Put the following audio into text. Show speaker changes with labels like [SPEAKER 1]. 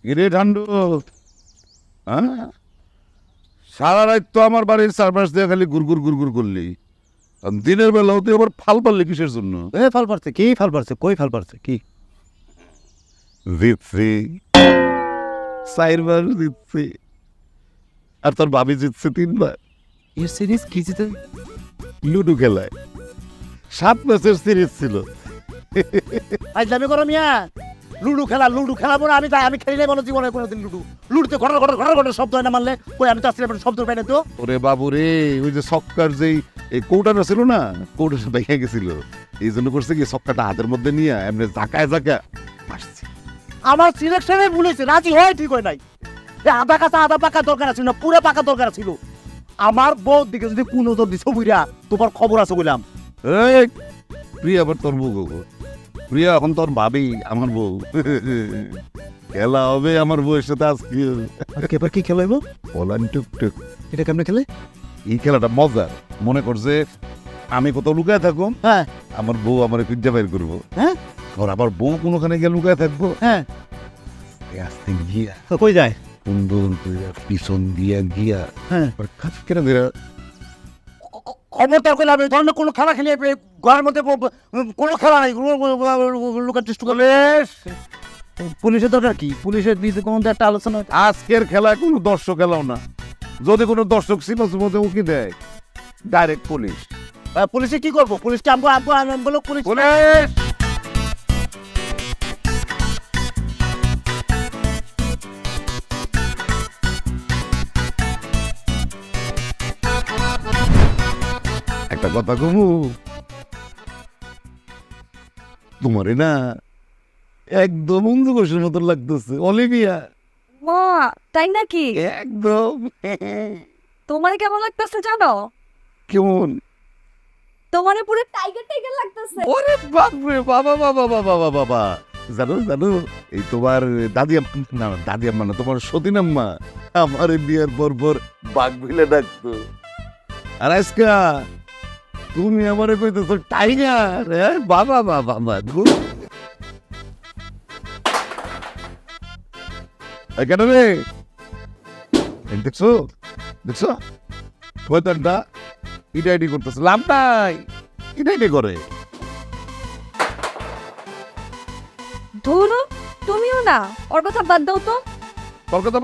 [SPEAKER 1] গিরে ঠান্ডু, হ্যাঁ সারা রাত তো আমার বাড়ির চারপাশ দিয়ে খালি গুড়গুড় গুড়গুড় করলি, দিনের বেলাও তুই আবার ফাল পারলি কিসের জন্য?
[SPEAKER 2] ফাল পারছে কি? ফাল পারছে কই? ফাল পারছে কি?
[SPEAKER 1] জিতছি, চারবার জিতছি, আর তোর ভাবি জিতছে 3বার।
[SPEAKER 2] এর সিরিজ কি জিতে?
[SPEAKER 1] লুডু খেলায় 7 ম্যাচের সিরিজ ছিল।
[SPEAKER 2] আইজলামি করো মিয়া। লুডু খেলাবো না। আমি খেলি নাই মনে জীবনে কোনোদিন লুডু। লুডুতে ঘটর ঘটর ঘটর ঘটর শব্দ হয় না মানলে কই? আমি তো আসলে শব্দ পাই না তো।
[SPEAKER 1] ওরে বাবু রে, ওই যে সক্কার যেই এই কৌটাটা ছিল না, কৌটাটা ভেঙে গেছিল, এই জন্য করছে কি সক্কাটা হাতের মধ্যে নিয়ে এমনি জাকায় মারছে।
[SPEAKER 2] আমার সিলেকশনে ভুল হয়েছে, রাজি হয় ঠিক হয় নাই। আধা কাঁচা আধা পাকা দরকার ছিল না, পুরো পাকা দরকার ছিল। আমার বউ দিকে যদি কোন নজর দিছ বুইরা, তোমার খবর আছে বললাম।
[SPEAKER 1] এই প্রিয়া আবার তোর বউ গো, প্রিয়া এখন তোর ভাবি আমার বউ। খেলা হবে আমার বউয়ের সাথে আজকে।
[SPEAKER 2] এবার কি খেলাইবো?
[SPEAKER 1] পলান টুকটুক।
[SPEAKER 2] এটা কেমনে খেলে?
[SPEAKER 1] এই খেলাটা মজার। মনে করছে আমি কোথাও লুকায় থাকবো,
[SPEAKER 2] হ্যাঁ
[SPEAKER 1] আমার বউ আমার খুঁজে বের করবো,
[SPEAKER 2] হ্যাঁ,
[SPEAKER 1] আর আবার বউ কোনোখানে গিয়ে লুকায় থাকবো,
[SPEAKER 2] হ্যাঁ।
[SPEAKER 1] আস্তে গিয়া
[SPEAKER 2] কই যায়?
[SPEAKER 1] সুন্দর করে পিছন দিয়া গিয়া
[SPEAKER 2] হ্যাঁ,
[SPEAKER 1] কাজ কেন দিরা
[SPEAKER 2] খবরদার কইলাম এই ধরনের কোনো খেলা খেলে ঘরের মধ্যে কোনো খেলা নাই। লুকার চেষ্টা করলে পুলিশের দরকার কি? পুলিশের দিতে কোনো একটা আলোচনা।
[SPEAKER 1] আজকের খেলা কোনো দর্শক খেলাও না। যদি কোনো দর্শক সিনেমার মধ্যে উকি দেয়, ডাইরেক্ট পুলিশ।
[SPEAKER 2] পুলিশে কি করবো? পুলিশকে বলো পুলিশ।
[SPEAKER 1] পুলিশ একটা কথা কমু, তোমারে না একদম অন্ধ কোষের মতো লাগতেছে অলিভিয়া,
[SPEAKER 3] মা, তাই নাকি?
[SPEAKER 1] একদম।
[SPEAKER 3] তোমার কেমন লাগতেছে জানো?
[SPEAKER 1] কেমন?
[SPEAKER 3] তোমার পুরো টাইগার টাইগার লাগতেছে।
[SPEAKER 1] ওরে বাপরে, বাবা বাবা বাবা বাবা বাবা, জানো জানো এই তোমার দাদি না, দাদি আম্মা না, তোমার সতীন আম্মা আমার বিয়ের পর বাঘ ভিলে ডাকতো, আর আজকা তুমি আমারে কইতেছো টাইগার। বাবা বাবা বাবা, কেন রে? দেখছো দেখছো শয়তানটা ইডাইডি করতেছে, লাভ নাই, ইডাইডি করে।
[SPEAKER 3] ধুরু, তুমিও না, ওর কথা বাদ দাও তো।
[SPEAKER 1] তোর কথা